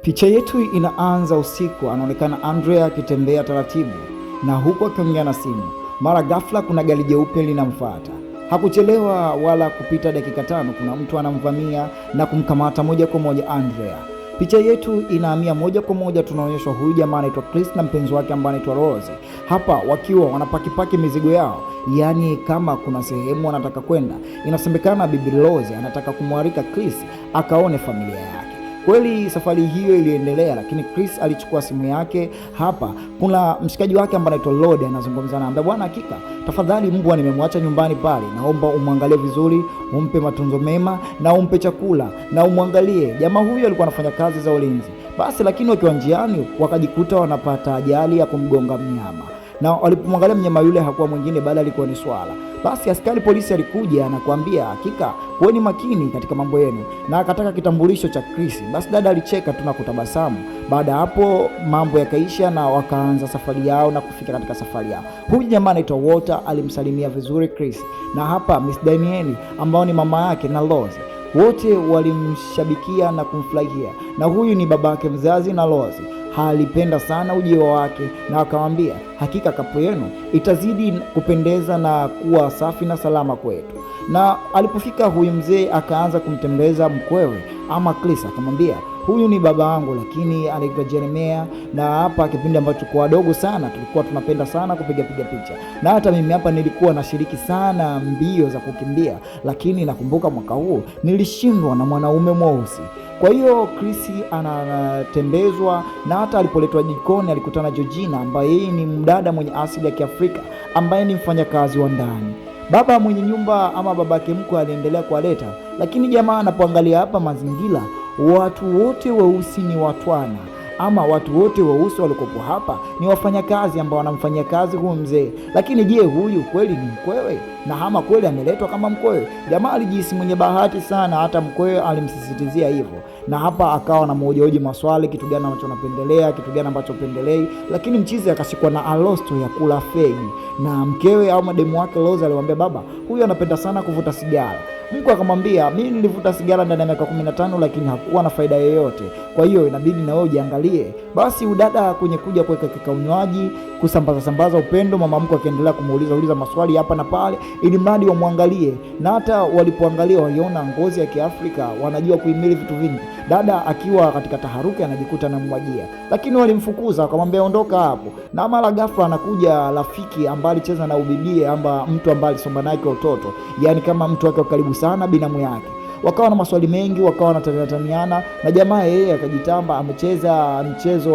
Picha yetu inaanza usiku, anaonekana Andrea akitembea taratibu na huku akiongea na simu. Mara ghafla kuna gari jeupe linamfuata. Hakuchelewa wala kupita dakika 5, kuna mtu anamvamia na kumkamata moja kwa moja Andrea. Picha yetu inahamia moja kwa moja, tunaonyeshwa huyu jamaa anaitwa Chris na mpenzi wake ambaye anaitwa Rose. Hapa wakiwa wanapakipaki mizigo yao, yaani kama kuna sehemu wanataka kwenda. Inasemekana bibi Rose anataka kumwalika Chris akaone familia yake. Kweli safari hiyo iliendelea, lakini Chris alichukua simu yake. Hapa kuna mshikaji wake ambaye anaitwa Lord anazungumza naye, ambaye bwana, hakika tafadhali, mbwa nimemwacha nyumbani pale, naomba umwangalie vizuri, umpe matunzo mema na umpe chakula na umwangalie. Jamaa huyu alikuwa anafanya kazi za ulinzi. Basi lakini wakiwa njiani wakajikuta wanapata ajali ya kumgonga mnyama, na walipomwangalia mnyama yule hakuwa mwingine bali alikuwa ni swala. Basi askari polisi alikuja na kuambia, hakika kuweni makini katika mambo yenu, na akataka kitambulisho cha Chris. Basi dada alicheka tu na kutabasamu. Baada hapo mambo yakaisha na wakaanza safari yao na kufika katika safari yao. Huyu jamaa anaitwa Walter alimsalimia vizuri Chris, na hapa Miss Danielle ambao ni mama yake na Rose wote walimshabikia na kumfurahia, na huyu ni babake mzazi na Rose alipenda sana ujio wake na akamwambia, hakika kapu yenu itazidi kupendeza na kuwa safi na salama kwetu. Na alipofika huyu mzee akaanza kumtembeza mkwewe ama Chris, akamwambia, huyu ni baba yangu lakini anaitwa Jeremiah, na hapa kipindi ambacho kwa wadogo sana tulikuwa tunapenda sana kupiga picha, na hata mimi hapa nilikuwa nashiriki sana mbio za kukimbia, lakini nakumbuka mwaka huu nilishindwa na mwanaume mweusi. Kwa hiyo Chris anatembezwa, na hata alipoletwa jikoni alikutana Georgina ambaye yeye ni mdada mwenye asili ya Kiafrika ambaye ni mfanyakazi wa ndani. Baba mwenye nyumba ama babake mkwe aliendelea kuwaleta, lakini jamaa anapoangalia hapa mazingira, watu wote weusi ni watwana, ama watu wote weusi walikopo hapa ni wafanyakazi ambao wanamfanyia kazi huyu mzee. Lakini je, huyu kweli ni mkwewe? Na ama kweli ameletwa kama mkwewe? Jamaa alijihisi mwenye bahati sana, hata mkwewe alimsisitizia hivyo, na hapa akawa na mhoji maswali, kitu gani ambacho unapendelea, kitu gani ambacho upendelei. Lakini mchizi akashikwa na alosto ya kula fegi, na mkewe au mademu wake Rose alimwambia, baba, huyu anapenda sana kuvuta sigara. Mkwe akamwambia, mimi nilivuta sigara ndani ya miaka 15 lakini hakuwa na faida yoyote, kwa hiyo inabidi na wewe ujiangalie. Basi udada kwenye kuja kuweka kikaunywaji, kusambaza upendo, mama mkwe akaendelea kumuuliza maswali hapa na pale ili mradi wamwangalie, na hata walipoangalia waliona ngozi ya Kiafrika, wanajua kuhimili vitu vingi. Dada akiwa katika taharuki anajikuta na mwajia, lakini walimfukuza wakamwambia, ondoka hapo. Na mara ghafla anakuja rafiki ambaye alicheza na ubibie, amba mtu ambaye alisoma naye kwa utoto, yani kama mtu wake wa karibu sana, binamu yake. Wakawa na maswali mengi, wakawa wanataniana, na jamaa yeye akajitamba amecheza mchezo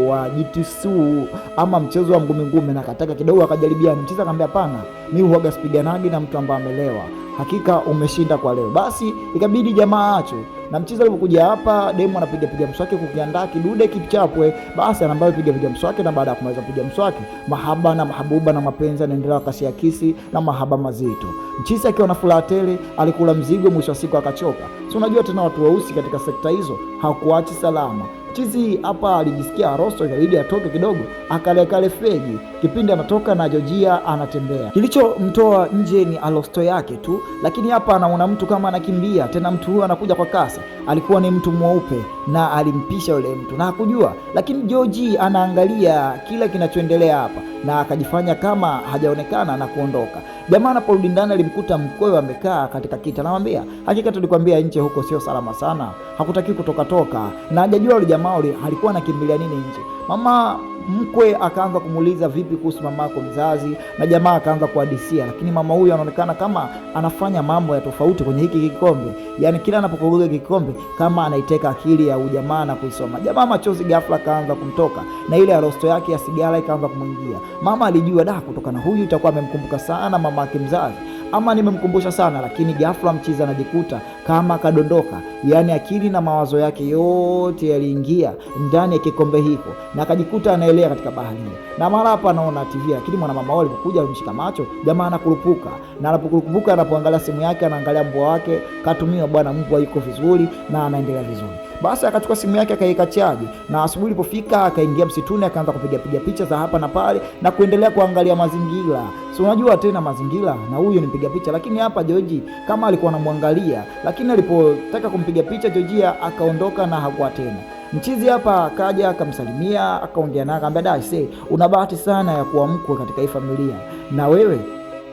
wa jitsu ama mchezo wa ngumi, na akataka kidogo akajaribia. Mchezo akamwambia, hapana, mimi huaga sipiganagi na mtu ambaye amelewa, hakika umeshinda kwa leo. Basi ikabidi jamaa aachwe. Na mchezo alipokuja hapa, demu anapiga mswaki kukiandaa kidude kichapwe. Basi anaambaye piga mswaki, na baada ya kumaliza kupiga mswaki, mahaba na mahabuba na mapenzi yanaendelea kasia kisi na mahaba mazito. Mchizi akiwa na furaha tele, alikula mzigo, mwisho wa siku akachoka. Si unajua tena watu weusi katika sekta hizo hakuachi salama. Chizi hapa alijisikia arosto, ikabidi atoke kidogo akale fegi. Kipindi anatoka na Georgia anatembea, kilichomtoa nje ni arosto yake tu, lakini hapa anaona mtu kama anakimbia, tena mtu huyo anakuja kwa kasi. Alikuwa ni mtu mweupe na alimpisha yule mtu na hakujua, lakini Georgie anaangalia kila kinachoendelea hapa na akajifanya kama hajaonekana na kuondoka. Jamaa anaporudi ndani alimkuta mkwewe amekaa katika kiti. Anamwambia, hakika tulikwambia nje huko sio salama sana, hakutaki kutoka, na hajajua yule jamaa alikuwa anakimbilia nini nje. Mama mkwe akaanza kumuuliza, vipi kuhusu mamako mzazi, na jamaa akaanza kuhadisia, lakini mama huyu anaonekana kama anafanya mambo ya tofauti kwenye hiki kikombe, yani kila anapokoroga kikombe kama anaiteka akili ya ujamaa na kuisoma. Jamaa machozi ghafla kaanza kumtoka na ile arosto yake ya sigara ikaanza kumwingia. Mama alijua kutokana huyu itakuwa amemkumbuka sana mama yake mzazi, ama nimemkumbusha sana, lakini ghafla mchizi anajikuta kama kadondoka, yani akili na mawazo yake yote yaliingia ndani ya kikombe hiko na akajikuta anaelea katika bahari. Na mara hapa anaona TV, lakini mwana mama wao alipokuja alimshika macho, jamaa anakurupuka, na anapokurupuka anapoangalia simu yake anaangalia mbwa wake katumiwa, bwana mbwa yuko vizuri na anaendelea vizuri. Basi akachukua simu yake akaiweka chaji, na asubuhi ilipofika akaingia msituni akaanza kupiga picha za hapa na pale na kuendelea kuangalia mazingira. So unajua tena mazingira, na huyu ni mpiga picha, lakini hapa Georgie kama alikuwa anamwangalia, lakini alipotaka kumpiga picha Georgia akaondoka na hakuwa tena. Mchizi hapa akaja akamsalimia, akaongea naye, akamwambia dai, una bahati sana ya kuwa mkwe katika hii familia, na wewe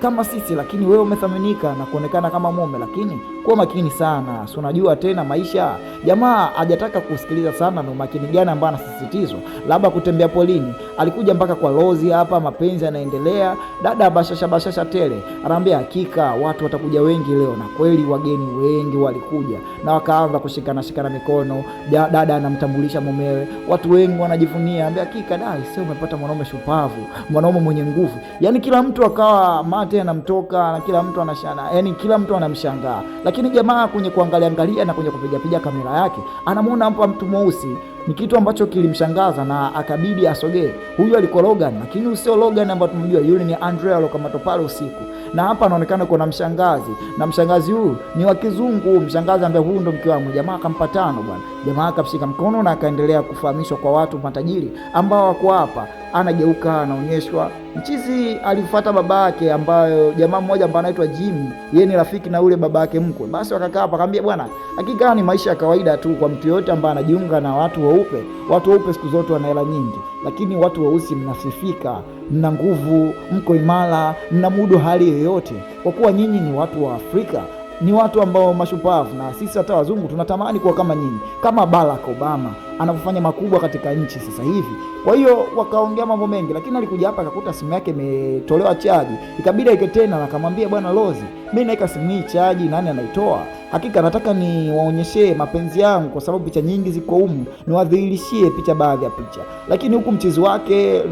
kama sisi, lakini wewe umethaminika na kuonekana kama mume, lakini kuwa makini sana, si unajua tena maisha. Jamaa hajataka kusikiliza sana na umakini gani ambao anasisitizwa, labda kutembea polini. Alikuja mpaka kwa Lozi hapa, mapenzi yanaendelea, dada bashasha tele. Anaambia hakika watu watakuja wengi leo, na kweli wageni wengi walikuja na wakaanza kushikana mikono. Dada anamtambulisha mumewe, watu wengi wanajivunia, anambia hakika dai, sio umepata mwanaume shupavu, mwanaume mwenye nguvu. Yani kila mtu akawa mate anamtoka na kila mtu anashana, yani kila mtu anamshangaa. Lakini jamaa kwenye kuangalia na kwenye kupiga kamera yake anamuona hapa mtu mweusi. Ni kitu ambacho kilimshangaza na akabidi asogee. Huyu alikuwa Logan, lakini usio Logan ambaye tunamjua, yule ni Andrea alokamatwa pale usiku. Na hapa anaonekana kuna mshangazi, na mshangazi huyu ni wa kizungu, mshangazi ambaye huyu ndo mke wangu. Jamaa akampatano bwana. Jamaa akashika mkono na akaendelea kufahamishwa kwa watu matajiri ambao wako hapa. Anageuka, anaonyeshwa. Mchizi alifuata babake, ambayo jamaa mmoja ambaye anaitwa Jimmy, yeye ni rafiki na ule babake mkwe. Basi wakakaa hapa, akamwambia bwana, hakika ni maisha ya kawaida tu kwa mtu yote ambaye anajiunga na watu weupe. Watu weupe siku zote wana hela nyingi, lakini watu weusi mnasifika, mna nguvu, mko imara, mnamudu hali yoyote, kwa kuwa nyinyi ni watu wa Afrika, ni watu ambao mashupavu, na sisi hata wazungu tunatamani kuwa kama nyinyi, kama Barack Obama anavyofanya makubwa katika nchi sasa hivi. Kwa hiyo wakaongea mambo mengi, lakini alikuja hapa akakuta simu yake imetolewa chaji, ikabidi aike tena, na akamwambia bwana Lozi, mimi naika simu hii chaji, nani anaitoa? Hakika nataka ni waonyeshe mapenzi yangu, kwa sababu picha nyingi ziko humu, niwadhihirishie picha, baadhi ya picha. Lakini huku mchizi wake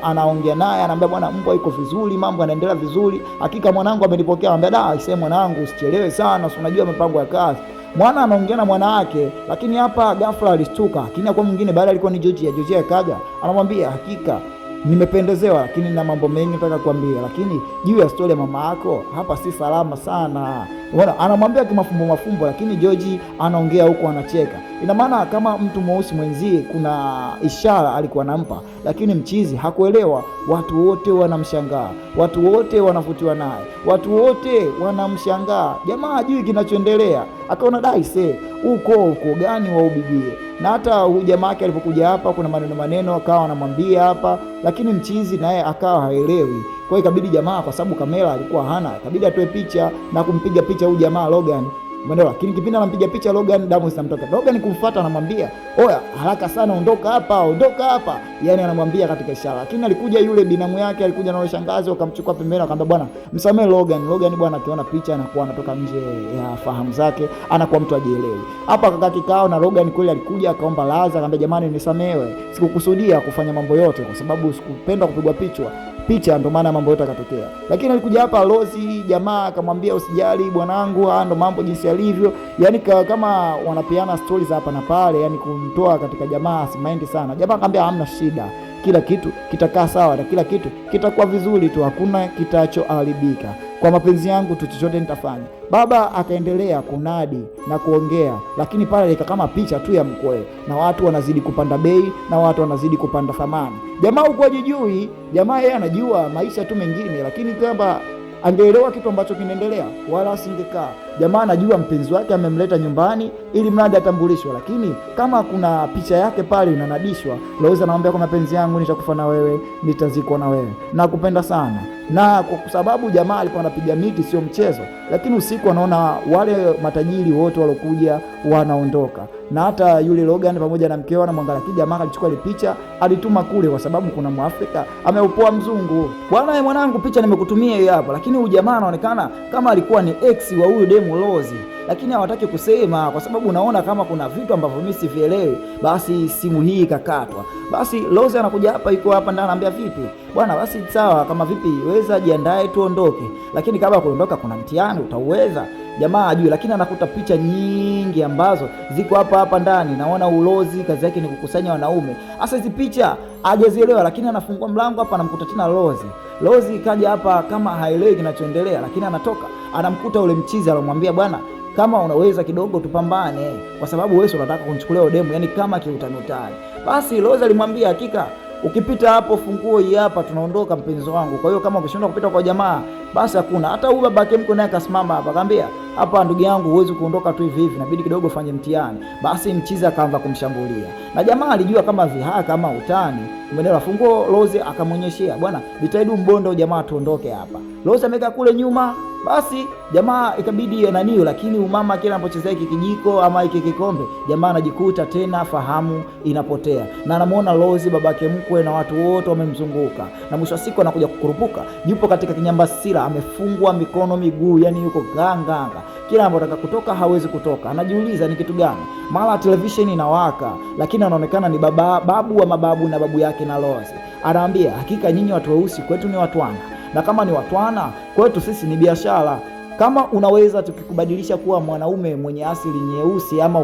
anaongea naye, anamwambia bwana, mbwa iko vizuri, mambo yanaendelea vizuri, hakika mwanangu amenipokea. Anamwambia sema mwanangu, usichelewe sana, unajua mipango ya kazi. Mwana anaongea na mwana wake, lakini hapa ghafla alistuka. Lakini kwa mwingine baada alikuwa ni George akaja, anamwambia hakika nimependezewa, lakini na mambo mengi nataka kuambia, lakini juu ya story ya mama yako hapa si salama sana. Unaona, anamwambia kimafumbo, lakini George anaongea huko anacheka. Ina maana kama mtu mweusi mwenzie kuna ishara alikuwa anampa, lakini mchizi hakuelewa. Watu wote wanamshangaa, watu wote wanavutiwa naye, watu wote wanamshangaa. Jamaa hajui kinachoendelea, akaona dai uko gani wa ubibie. Na hata huyu jamaa yake alipokuja hapa, kuna maneno akawa anamwambia hapa, lakini mchizi naye akawa haelewi. Kwa hiyo ikabidi jamaa, kwa sababu kamera alikuwa hana, ikabidi atoe picha na kumpiga picha huyu jamaa Logan. Mwendela, lakini kipindi anampiga picha Logan, damu zinamtoka. Logan kumfuata, anamwambia oya, haraka sana, ondoka hapa. Yani anamwambia katika ishara. Lakini alikuja yule binamu yake, alikuja na yule shangazi, wakamchukua pembeni, akamwambia bwana, msamee Logan. Logan bwana akiona picha anakuwa anatoka nje ya fahamu zake, anakuwa mtu ajielewi. Hapa akakaa kikao na Logan kweli alikuja akaomba laza, akamwambia jamani, nisamewe, sikukusudia kufanya mambo yote, kwa sababu sikupenda kupigwa picha, ndio maana mambo yote yakatokea. Lakini alikuja hapa Lozi, jamaa akamwambia usijali bwanangu, ndo mambo jinsi yalivyo. Yani kama wanapeana stories hapa na pale, yani kumtoa katika jamaa asimaindi sana. Jamaa akamwambia hamna shida, kila kitu kitakaa sawa na kila kitu kitakuwa vizuri tu, hakuna kitachoharibika. Kwa mapenzi yangu tu chochote nitafanya. Baba akaendelea kunadi na kuongea, lakini pale kama picha tu ya mkwe, na watu wanazidi kupanda bei na watu wanazidi kupanda thamani. Jamaa huko hajijui, jamaa yeye anajua maisha tu mengine, lakini kwamba angeelewa kitu ambacho kinaendelea wala asingekaa. Jamaa anajua mpenzi wake amemleta nyumbani ili mradi atambulishwe, lakini kama kuna picha yake pale inanadishwa, Lozi anamwambia kwa mapenzi yangu nitakufa na wewe, nitazikwa na wewe, nakupenda sana. Na kwa sababu jamaa alikuwa anapiga miti sio mchezo, lakini usiku anaona wale matajiri wote walokuja wanaondoka, na hata yule Logan pamoja na mkeo na mwangalia. Jamaa alichukua ile picha alituma kule, kwa sababu kuna Mwafrika ameupoa mzungu. Bwana mwanangu, picha nimekutumia hiyo hapa. Lakini huyu jamaa anaonekana kama alikuwa ni ex wa huyu demu Lozi, lakini hawataki kusema, kwa sababu unaona kama kuna vitu ambavyo mimi sivielewi. Basi simu hii ikakatwa. Basi Lozi anakuja hapa, yuko hapa ndani, anambia vipi bwana, basi sawa, kama vipi weza jiandae tuondoke, lakini kabla ya kuondoka kuna mtihani utauweza. Jamaa ajui, lakini anakuta picha nyingi ambazo ziko hapa ndani. Naona Lozi kazi yake ni kukusanya wanaume. Sasa hizi picha hajazielewa, lakini anafungua mlango hapa, anamkuta tena Lozi kaja hapa kama haelewi kinachoendelea, lakini anatoka anamkuta ule mchizi alomwambia bwana, kama unaweza kidogo tupambane, kwa sababu wewe unataka kunichukulia demu, yani kama kiutani. Basi Lozi alimwambia hakika ukipita hapo funguo hii hapa, tunaondoka mpenzi wangu. Kwa hiyo kama ukishindwa kupita kwa jamaa, basi hakuna. Hata huyu babake mko naye akasimama hapa, akamwambia hapa ndugu yangu huwezi kuondoka tu hivi hivi, inabidi kidogo fanye mtihani. Basi mchizi akaanza kumshambulia, na jamaa alijua kama vihaa kama utani, umeelewa. Funguo Rose akamwonyeshia, bwana jitahidi mbondo jamaa tuondoke hapa. Rose ameka kule nyuma, basi jamaa ikabidi ananiyo, lakini umama kila anapochezea hiki kijiko ama hiki kikombe, jamaa anajikuta tena fahamu inapotea, na anamuona Rose babake mkwe na watu wote wamemzunguka, na mwisho wa siku anakuja kukurupuka, yupo katika kinyambasira, amefungwa mikono miguu, yani yuko ganganga, kila anapotaka kutoka hawezi kutoka. Anajiuliza ni kitu gani, mara television inawaka, lakini anaonekana ni babu wa mababu na babu yake na Rose. Anaambia hakika nyinyi watu weusi kwetu ni watwana, na kama ni watwana kwetu sisi ni biashara. Kama unaweza tukikubadilisha kuwa mwanaume mwenye asili nyeusi ama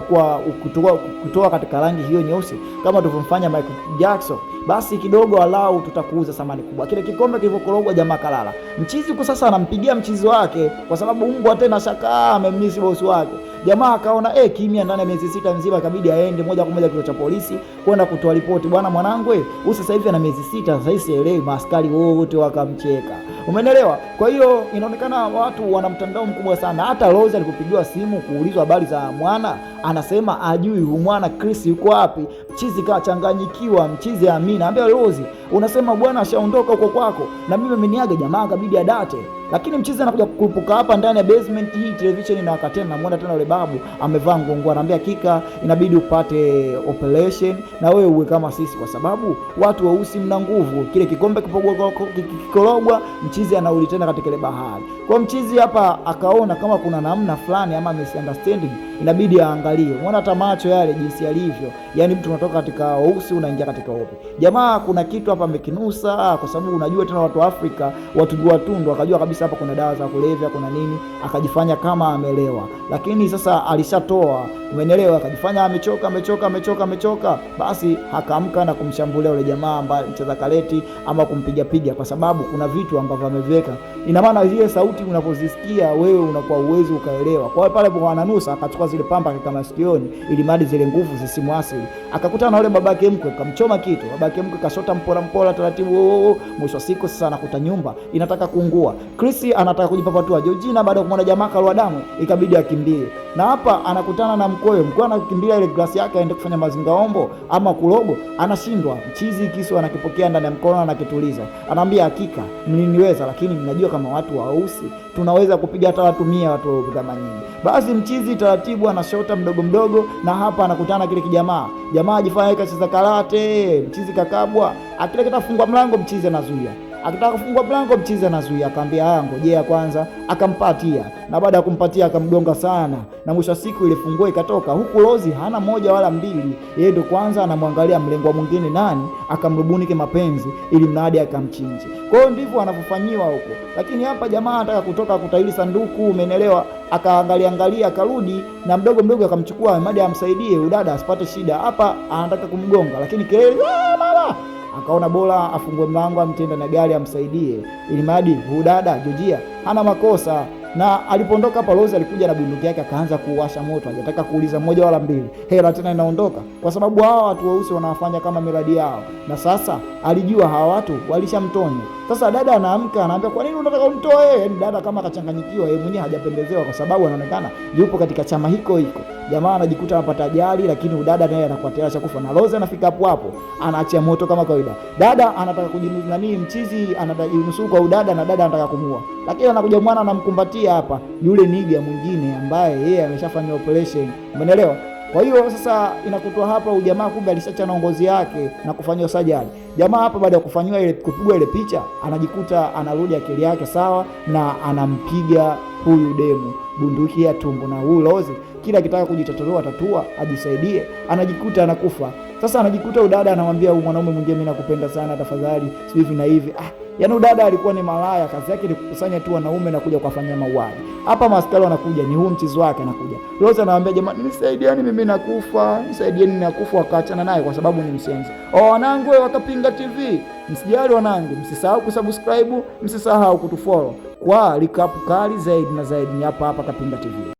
kutoa katika rangi hiyo nyeusi kama tulivyomfanya Michael Jackson, basi kidogo alau tutakuuza samani kubwa. Kile kikombe kilivyokorogwa, jamaa kalala. Mchizi huko sasa anampigia mchizi wake kwa sababu mbwa tena shaka amemisi bosi wake. Jamaa akaona kimya ndani ya miezi 6 mzima, ikabidi aende moja kwa moja kituo cha polisi kwenda kutoa ripoti. Bwana mwanangu huyu sasa hivi ana miezi 6, sasa hivi sielewi. Maaskari wote wakamcheka, umeelewa. Kwa hiyo inaonekana watu wana mtandao mkubwa sana. Hata Rose alipopigiwa simu kuulizwa habari za mwana, anasema ajui mwana Chris yuko wapi. Mchizi kachanganyikiwa, mchizi amina, ambia Rose unasema bwana ashaondoka huko kwako na mimi ameniaga. Jamaa akabidi adate, lakini mchizi anakuja kukurupuka hapa ndani ya basement hii television na wakati tena namuona tena yule babu amevaa ngongo, anaambia kika inabidi upate operation na wewe uwe kama sisi, kwa sababu watu weusi mna nguvu. Kile kikombe kikorogwa, mchizi anauli tena katika ile bahari. Kwa mchizi hapa akaona kama kuna namna fulani ama misunderstanding, inabidi aangalie. Unaona hata macho yale jinsi yalivyo, yani mtu unatoka katika weusi unaingia katika weupe. Jamaa kuna kitu hapa amekinusa, kwa sababu unajua tena watu wa Afrika watundu akajua kabisa hapa kuna dawa za kulevya, kuna nini, akajifanya kama amelewa, lakini sasa alishatoa, umeelewa. Akajifanya amechoka, basi akaamka na kumshambulia yule jamaa ambaye mcheza kaleti ama kumpiga, kwa sababu kuna vitu ambavyo ameviweka. Ina maana zile sauti unapozisikia wewe unakuwa uwezo ukaelewa. Kwa hiyo pale kwa ananusa, akachukua zile pamba kama sikioni, ili madi zile nguvu zisimwasili. Akakutana na yule babake mkwe, kamchoma kitu. Babake mkwe kashota mpora taratibu. Mwisho siku sasa anakuta nyumba inataka kuungua. Chris anataka kujipapatua. Georgina baada ya kumwona jamaa kalwa damu, ikabidi akimbie. Na hapa anakutana na mkwe anakimbia ile glasi yake aende kufanya mazingaombo ama kulogo, anashindwa. Mchizi kisu anakipokea ndani ya mkono, anakituliza. Anaambia hakika mliniweza, lakini mnajua kama watu weusi tunaweza kupiga hata watu 100 watu kama nyinyi. Basi mchizi taratibu anashota mdogo, na hapa anakutana kile jamaa ajifanya kacheza karate. Mchizi kakabwa, akile kitafungwa mlango, mchizi anazuia. Akitaka kufungua mlango, mchizi anazuia, akamwambia haya ngojea kwanza, akampatia. Na baada ya kumpatia akamgonga sana, na mwisho siku ile funguo ikatoka. Huku Rose hana moja wala mbili, yeye ndo kwanza anamwangalia mlengwa mwingine nani akamrubunike mapenzi ili mnadi akamchinje. Kwa hiyo ndivyo anavyofanyiwa huko. Lakini hapa jamaa anataka kutoka kutaili sanduku, umeelewa. Akaangalia akarudi, na mdogo akamchukua madi amsaidie udada asipate shida. Hapa anataka kumgonga, lakini kelele mama, akaona bora afungue mlango amtenda na gari amsaidie, ili madi udada Georgia hana makosa. Na alipoondoka hapa, Rose alikuja na bunduki yake akaanza kuwasha moto. Hajataka kuuliza moja wala mbili, hela tena inaondoka, kwa sababu hawa watu weusi wanawafanya kama miradi yao. Na sasa alijua hawa watu walishamtonya. Sasa dada anaamka anaambia, kwa nini unataka unitoe? Yaani dada kama akachanganyikiwa, yeye mwenyewe hajapendezewa, kwa sababu anaonekana yupo katika chama hiko. Jamaa anajikuta anapata ajali, lakini udada naye anakuwa tayari kufa. Na Rose anafika hapo anaachia moto kama kawaida. Dada anataka kujinusuru, mchizi anataka kwa udada, na dada anataka kumuua, lakini anakuja mwana anamkumbatia hapa yule niga mwingine ambaye yeye ameshafanya operation, umeelewa. Kwa hiyo sasa inakutoa hapa ujamaa kumbe alishachana ngozi yake na kufanywa surgery. Jamaa hapa baada ya kufanywa ile kupigwa ile picha, anajikuta anarudi akili yake sawa, na anampiga huyu demu bunduki ya tumbo. Na huyu Rose kila kitaka kujitatolewa tatua ajisaidie, anajikuta anakufa. Sasa anajikuta udada anamwambia huyu mwanaume mwingine, mimi nakupenda sana tafadhali, hivi na hivi. Yaani udada alikuwa ni malaya, kazi yake ni kukusanya tu wanaume na kuja kuwafanyia mauaji. Hapa maskari wanakuja, ni huu mchizi wake anakuja. Rose anamwambia jamani, nisaidieni mimi nakufa, nisaidieni nakufa. Akaachana naye kwa sababu ni mshenzi. Wanangu wa Kapinga TV, msijali wanangu, msisahau kusubscribe, msisahau kutufollow kwa recap kali zaidi na zaidi hapa Kapinga TV.